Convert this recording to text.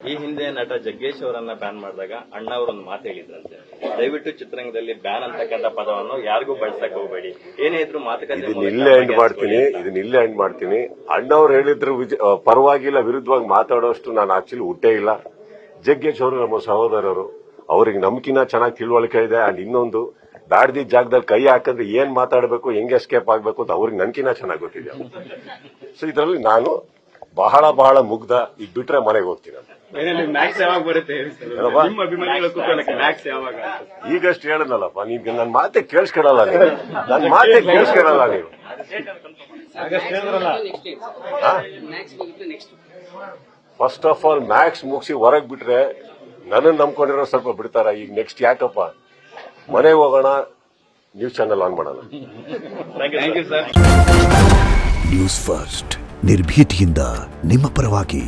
ಈ ಹಿಂದೆ ನಟ ಜಗ್ಗೇಶ್ ಅವರನ್ನ ಬ್ಯಾನ್ ಮಾಡಿದಾಗ ಅಣ್ಣ ಅವರೊಂದು ಮಾತು ಹೇಳಿದ್ರಂತೆ, ದಯವಿಟ್ಟು ಚಿತ್ರರಂಗದಲ್ಲಿ ಬ್ಯಾನ್ ಅಂತಕ್ಕಂಥ ಪದವನ್ನು ಯಾರಿಗೂ ಬಳಸಕ್ ಹೋಗಬೇಡಿ, ಏನೇ ಇದ್ರು ಮಾತುಕತೆ ಇದನ್ನ ಇಲ್ಲೇ ಎಂಡ್ ಮಾಡ್ತೀನಿ. ಅಣ್ಣವ್ರು ಹೇಳಿದ್ರು ಪರವಾಗಿಲ್ಲ, ವಿರುದ್ಧವಾಗಿ ಮಾತಾಡೋಷ್ಟು ನಾನು ಆಕ್ಚುಲಿ ಹುಟ್ಟೇ ಇಲ್ಲ. ಜಗ್ಗೇಶ್ ಅವರು ನಮ್ಮ ಸಹೋದರರು, ಅವ್ರಿಗೆ ನಮ್ಕಿನ್ನ ಚೆನ್ನಾಗಿ ತಿಳುವಳಿಕೆ ಇದೆ. ಅಂಡ್ ಇನ್ನೊಂದು, ಬ್ಯಾಡ್ದಿ ಜಾಗದಲ್ಲಿ ಕೈ ಹಾಕಿದ್ರೆ ಏನ್ ಮಾತಾಡಬೇಕು, ಹೆಂಗ್ ಎಸ್ಕೇಪ್ ಆಗ್ಬೇಕು ಅಂತ ಅವ್ರಿಗೆ ನನ್ಕಿನ್ನ ಚೆನ್ನಾಗಿ ಗೊತ್ತಿದೆ. ಸೊ ಇದರಲ್ಲಿ ನಾನು ಬಹಳ ಬಹಳ ಮುಗ್ಧ. ಈಗ ಬಿಟ್ರೆ ಮನೆಗೆ ಹೋಗ್ತೀನಿ. ಈಗಷ್ಟು ಹೇಳನಲ್ಲಪ್ಪ, ನಿಮ್ಗೆ ನನ್ನ ಮಾತೆ ಕೇಳಿಸ್ಕೊಡಲ್ಲ ನೀವು. ನನ್ನ ಮಾತೆ ಕೇಳಿಸ್ಕೊಡಲ್ಲ ನೀವು. ಫಸ್ಟ್ ಆಫ್ ಆಲ್ ಮ್ಯಾಕ್ಸ್ ಮುಗಿಸಿ ಹೊರಗೆ ಬಿಟ್ರೆ ನನ್ನ ನಂಬ್ಕೊಂಡಿರೋ ಸ್ವಲ್ಪ ಬಿಡ್ತಾರ. ಈಗ ನೆಕ್ಸ್ಟ್ ಯಾಕಪ್ಪ, ಮನೆಗೆ ಹೋಗೋಣ, ನ್ಯೂಸ್ ಚಾನೆಲ್ ಆನ್ ಮಾಡೋಣ. ನ್ಯೂಸ್ ಫಸ್ಟ್, ನಿರ್ಭೀತಿಯಿಂದ ನಿಮ್ಮ ಪರವಾಗಿ.